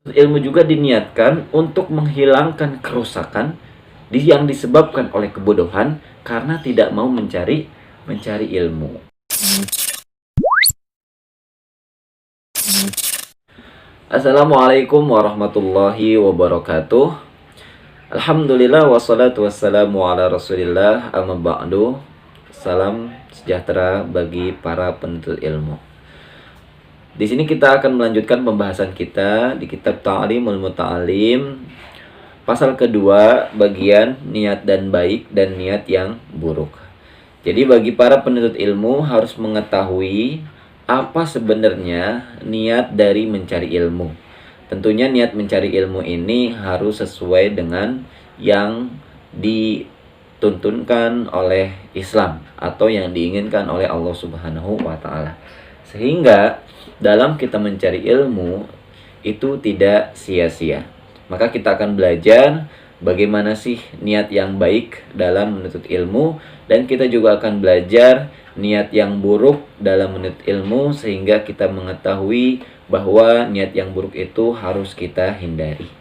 Ilmu juga diniatkan untuk menghilangkan kerusakan yang disebabkan oleh kebodohan karena tidak mau mencari ilmu. Assalamualaikum warahmatullahi wabarakatuh. Alhamdulillah wassalatu wassalamu ala Rasulillah, amma ba'du. Salam sejahtera bagi para penuntut ilmu. Di sini kita akan melanjutkan pembahasan kita di kitab Ta'limul Muta'alim, pasal kedua, bagian niat dan baik dan niat yang buruk. Jadi bagi para penuntut ilmu harus mengetahui apa sebenarnya niat dari mencari ilmu. Tentunya niat mencari ilmu ini harus sesuai dengan yang dituntunkan oleh Islam atau yang diinginkan oleh Allah Subhanahu wa taala. Sehingga dalam kita mencari ilmu itu tidak sia-sia. Maka kita akan belajar bagaimana sih niat yang baik dalam menuntut ilmu, dan kita juga akan belajar niat yang buruk dalam menuntut ilmu sehingga kita mengetahui bahwa niat yang buruk itu harus kita hindari.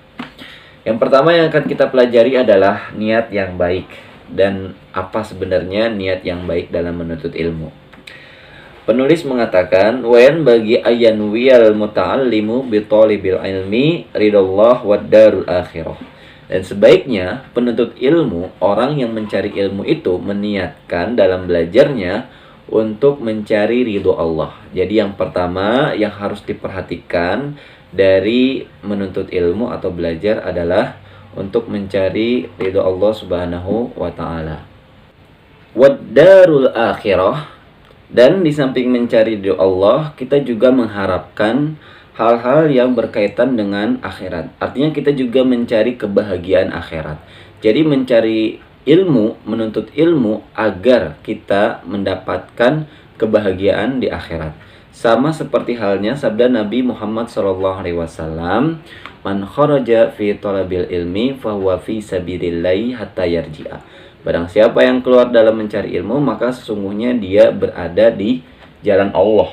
Yang pertama yang akan kita pelajari adalah niat yang baik dan apa sebenarnya niat yang baik dalam menuntut ilmu. Penulis mengatakan, "Wen bagi ayanwiyal muta'allimu bi thalibil ilmi ridallah wad darul akhirah." Dan sebaiknya penuntut ilmu, orang yang mencari ilmu itu meniatkan dalam belajarnya untuk mencari ridho Allah. Jadi yang pertama yang harus diperhatikan dari menuntut ilmu atau belajar adalah untuk mencari ridho Allah Subhanahu wa taala. Wad darul akhirah. Dan di samping mencari ridho Allah, kita juga mengharapkan hal-hal yang berkaitan dengan akhirat. Artinya kita juga mencari kebahagiaan akhirat. Jadi mencari ilmu, menuntut ilmu agar kita mendapatkan kebahagiaan di akhirat. Sama seperti halnya sabda Nabi Muhammad SAW, "Man kharaja fi talabil ilmi fahuwa fi sabilillahi hatta yarji'a." Barang siapa yang keluar dalam mencari ilmu, maka sesungguhnya dia berada di jalan Allah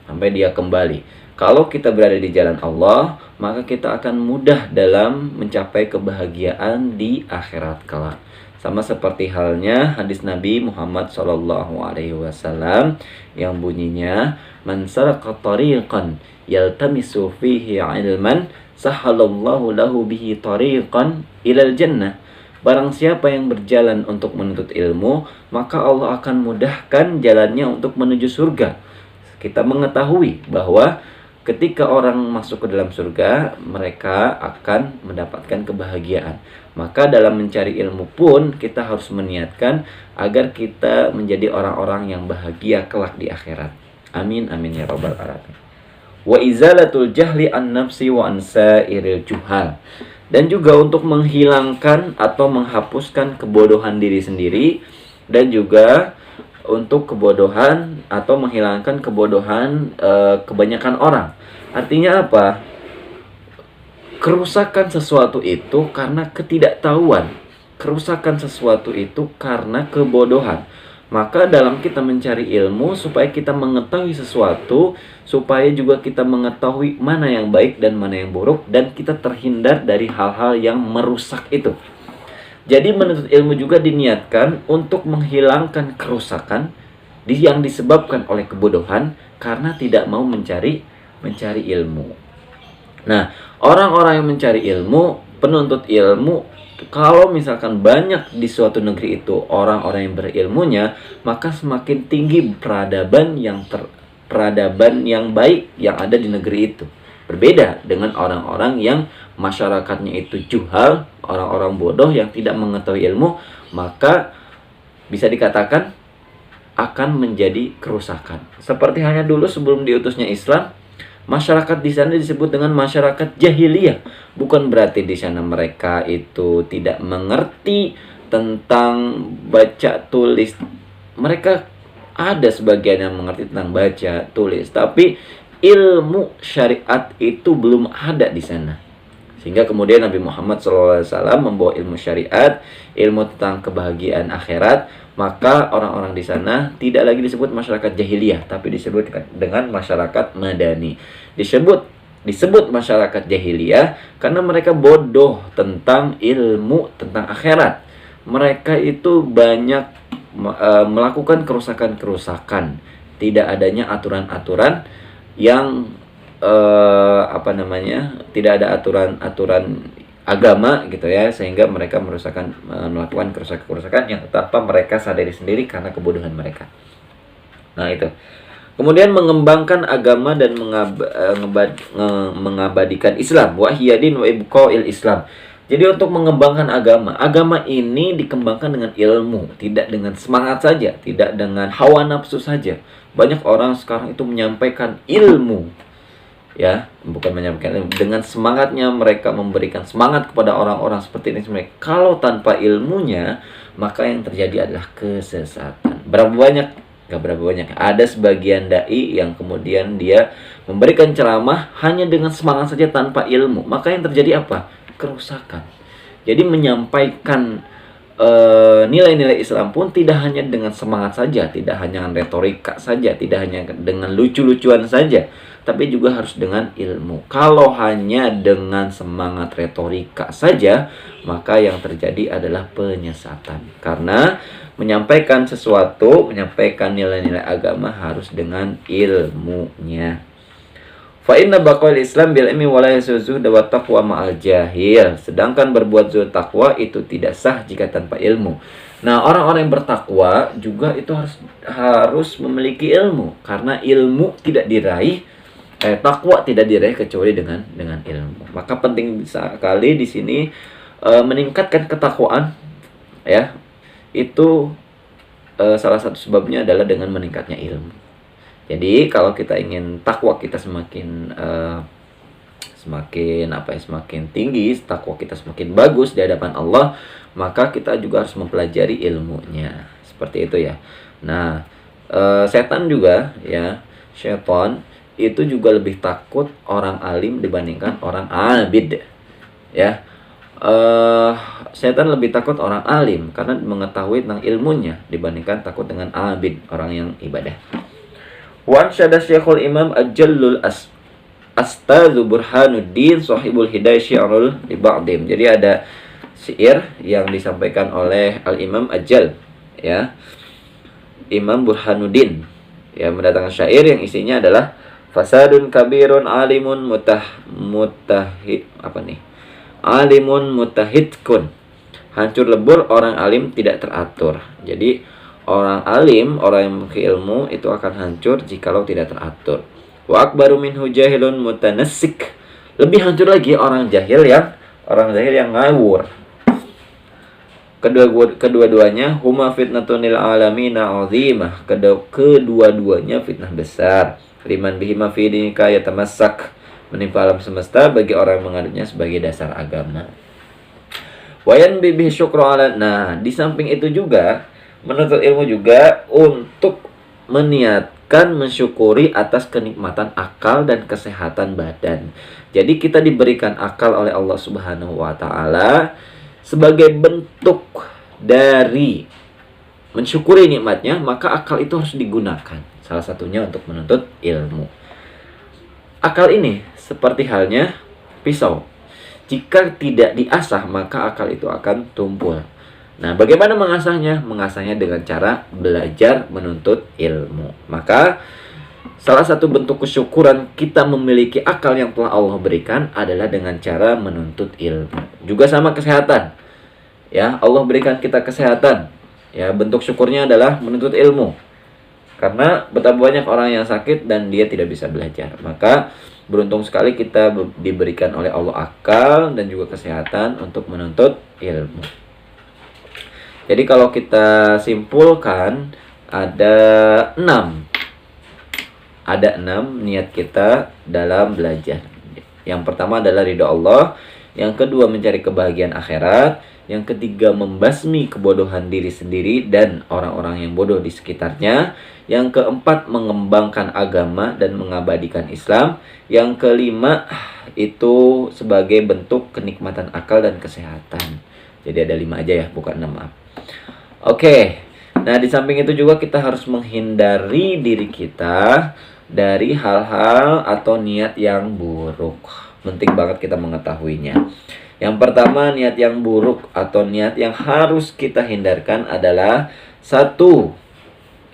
sampai dia kembali. Kalau kita berada di jalan Allah, maka kita akan mudah dalam mencapai kebahagiaan di akhirat kelak. Sama seperti halnya hadis Nabi Muhammad SAW yang bunyinya, "Man salaka tariqan yaltamisu fihi ilman, sahhalallahu lahu bihi tariqan ilal jannah." Barang siapa yang berjalan untuk menuntut ilmu, maka Allah akan mudahkan jalannya untuk menuju surga. Kita mengetahui bahwa ketika orang masuk ke dalam surga, mereka akan mendapatkan kebahagiaan. Maka dalam mencari ilmu pun kita harus meniatkan agar kita menjadi orang-orang yang bahagia kelak di akhirat. Amin amin ya rabbal alamin. Wa izalatul jahli an nafsi wa an sairil juhal. Dan juga untuk menghilangkan atau menghapuskan kebodohan diri sendiri, dan juga untuk kebodohan atau menghilangkan kebodohan kebanyakan orang. Artinya apa? Kerusakan sesuatu itu karena ketidaktahuan. Kerusakan sesuatu itu karena kebodohan. Maka dalam kita mencari ilmu, supaya kita mengetahui sesuatu, supaya juga kita mengetahui mana yang baik dan mana yang buruk, dan kita terhindar dari hal-hal yang merusak itu. Jadi menuntut ilmu juga diniatkan untuk menghilangkan kerusakan yang disebabkan oleh kebodohan karena tidak mau mencari ilmu. Nah, orang-orang yang mencari ilmu, penuntut ilmu, kalau misalkan banyak di suatu negeri itu orang-orang yang berilmunya, maka semakin tinggi peradaban yang baik yang ada di negeri itu. Berbeda dengan orang-orang yang masyarakatnya itu juhal, orang-orang bodoh yang tidak mengetahui ilmu, maka bisa dikatakan akan menjadi kerusakan. Seperti halnya dulu sebelum diutusnya Islam, masyarakat di sana disebut dengan masyarakat jahiliyah. Bukan berarti di sana mereka itu tidak mengerti tentang baca tulis. Mereka ada sebagian yang mengerti tentang baca tulis, tapi ilmu syariat itu belum ada di sana. Sehingga kemudian Nabi Muhammad SAW membawa ilmu syariat, ilmu tentang kebahagiaan akhirat. Maka orang-orang di sana tidak lagi disebut masyarakat jahiliyah, tapi disebut dengan masyarakat madani. Disebut disebut masyarakat jahiliyah karena mereka bodoh tentang ilmu tentang akhirat. Mereka itu banyak melakukan kerusakan-kerusakan, tidak adanya aturan-aturan yang tidak ada aturan-aturan agama gitu ya, sehingga mereka melakukan kerusakan-kerusakan yang tanpa mereka sadari sendiri karena kebodohan mereka. Nah itu. Kemudian mengembangkan agama dan mengabadikan Islam. Wahyadin wa ibqa'il Islam. Jadi untuk mengembangkan agama ini dikembangkan dengan ilmu, tidak dengan semangat saja, tidak dengan hawa nafsu saja. Banyak orang sekarang itu menyampaikan ilmu, ya, bukan menyampaikan ilmu, dengan semangatnya mereka memberikan semangat kepada orang-orang seperti ini. Kalau tanpa ilmunya, maka yang terjadi adalah kesesatan. Berapa banyak? Gak berapa banyak. Ada sebagian dai yang kemudian dia memberikan ceramah hanya dengan semangat saja tanpa ilmu. Maka yang terjadi apa? Kerusakan. Jadi menyampaikan nilai-nilai Islam pun tidak hanya dengan semangat saja, tidak hanya dengan retorika saja, tidak hanya dengan lucu-lucuan saja, tapi juga harus dengan ilmu. Kalau hanya dengan semangat retorika saja, maka yang terjadi adalah penyesatan. Karena menyampaikan sesuatu, menyampaikan nilai-nilai agama harus dengan ilmunya. Fa inna baqaul Islam bil ilmi wa la yasuzu wa taqwa ma'al jahil. Sedangkan berbuat zuhud takwa itu tidak sah jika tanpa ilmu. Nah, orang-orang yang bertakwa juga itu harus memiliki ilmu, karena ilmu tidak diraih, takwa tidak diraih kecuali dengan ilmu. Maka penting sekali di sini meningkatkan ketakwaan, ya. Itu salah satu sebabnya adalah dengan meningkatnya ilmu. Jadi kalau kita ingin takwa kita semakin tinggi, takwa kita semakin bagus di hadapan Allah, maka kita juga harus mempelajari ilmunya. Seperti itu ya. Nah, setan juga ya, syaitan itu juga lebih takut orang alim dibandingkan orang abid. Ya. Setan lebih takut orang alim karena mengetahui tentang ilmunya dibandingkan takut dengan abid, orang yang ibadah. Wa ansyada Syekhul Imam Ajallul Astadzu Burhanuddin Sahibul Hidayah Syi'rul li Ba'dim. Jadi ada syair yang disampaikan oleh Al-Imam Ajal, ya, Imam Burhanuddin, ya, mendatangkan syair yang isinya adalah fasadun kabirun alimun alimun mutahidkun. Hancur lebur orang alim tidak teratur. Jadi orang alim, orang yang memiliki ilmu itu akan hancur jikalau tidak teratur. Wa akbaru minhu jahilun mutanassik. Lebih hancur lagi orang jahil yang ngawur. Kedua-duanya huma fitnatunil alamina azimah. Kedua-duanya fitnah besar. Liman bihima fi dinika yatamassak. Menimpa alam semesta bagi orang yang menganutnya sebagai dasar agama. Wayan bihi syukru ala. Nah, di samping itu juga menuntut ilmu juga untuk meniatkan mensyukuri atas kenikmatan akal dan kesehatan badan. Jadi kita diberikan akal oleh Allah Subhanahu wa taala sebagai bentuk dari mensyukuri nikmatnya, maka akal itu harus digunakan. Salah satunya untuk menuntut ilmu. Akal ini seperti halnya pisau. Jika tidak diasah, maka akal itu akan tumpul. Nah, bagaimana mengasahnya? Mengasahnya dengan cara belajar menuntut ilmu. Maka salah satu bentuk kesyukuran kita memiliki akal yang telah Allah berikan adalah dengan cara menuntut ilmu. Juga sama kesehatan. Ya, Allah berikan kita kesehatan. Ya, bentuk syukurnya adalah menuntut ilmu. Karena betapa banyak orang yang sakit dan dia tidak bisa belajar. Maka beruntung sekali kita diberikan oleh Allah akal dan juga kesehatan untuk menuntut ilmu. Jadi kalau kita simpulkan ada 6 niat kita dalam belajar. Yang pertama adalah ridha Allah, yang kedua mencari kebahagiaan akhirat, yang ketiga membasmi kebodohan diri sendiri dan orang-orang yang bodoh di sekitarnya, yang keempat mengembangkan agama dan mengabadikan Islam, yang kelima itu sebagai bentuk kenikmatan akal dan kesehatan. Jadi ada 5 aja ya, bukan 6, maaf. Oke. Nah, di samping itu juga kita harus menghindari diri kita dari hal-hal atau niat yang buruk. Penting banget kita mengetahuinya. Yang pertama, niat yang buruk atau niat yang harus kita hindarkan adalah satu,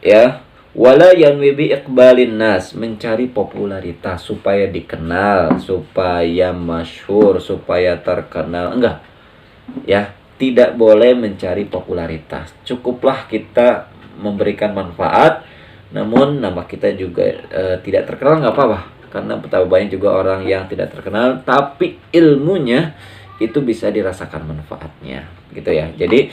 ya, wala yanwi bi iqbalin nas, mencari popularitas supaya dikenal, supaya masyhur, supaya terkenal. Enggak. Ya, tidak boleh mencari popularitas. Cukuplah kita memberikan manfaat, namun nama kita juga tidak terkenal nggak apa-apa. Karena betapa banyak juga orang yang tidak terkenal tapi ilmunya itu bisa dirasakan manfaatnya, gitu ya. Jadi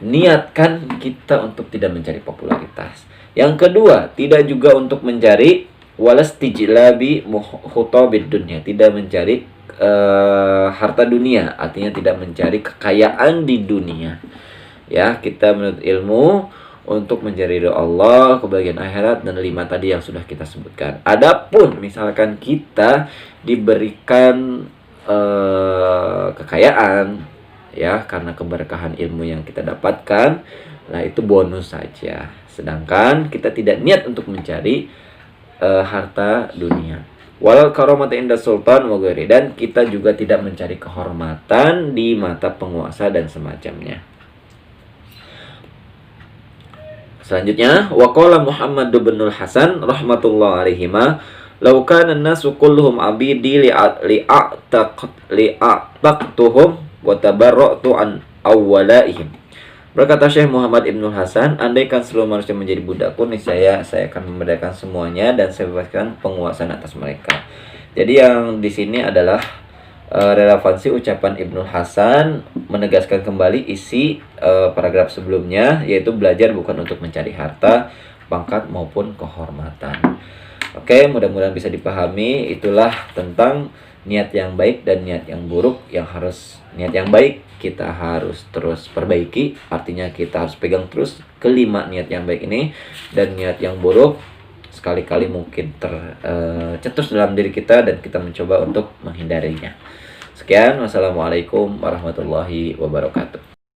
niatkan kita untuk tidak mencari popularitas. Yang kedua, tidak juga untuk mencari walastijlabi khutobid dunya, tidak mencari harta dunia, artinya tidak mencari kekayaan di dunia. Ya, kita menuntut ilmu untuk mencari ridho Allah, kebahagiaan akhirat, dan 5 tadi yang sudah kita sebutkan. Adapun misalkan kita diberikan kekayaan, ya, karena keberkahan ilmu yang kita dapatkan, nah itu bonus saja. Sedangkan kita tidak niat untuk mencari harta dunia. Walal karomati inda sultan wa ghairi, dan kita juga tidak mencari kehormatan di mata penguasa dan semacamnya. Selanjutnya, waqala Muhammad bin Hasan rahmatullah alaihima, law kana an-nasu kulluhum abidi li'ataqtuhum wa tabarra'tu an awwalaihim. Berkata Syekh Muhammad Ibnu Hasan, andaikan seluruh manusia menjadi budakku, niscaya saya akan memerdekakan semuanya dan saya bebaskan penguasaan atas mereka. Jadi yang di sini adalah relevansi ucapan Ibnu Hasan menegaskan kembali isi paragraf sebelumnya, yaitu belajar bukan untuk mencari harta, pangkat maupun kehormatan. Oke, mudah-mudahan bisa dipahami. Itulah tentang niat yang baik dan niat yang buruk. Niat yang baik kita harus terus perbaiki, artinya kita harus pegang terus kelima niat yang baik ini, dan niat yang buruk sekali-kali mungkin tercetus dalam diri kita dan kita mencoba untuk menghindarinya. Sekian, wassalamualaikum warahmatullahi wabarakatuh.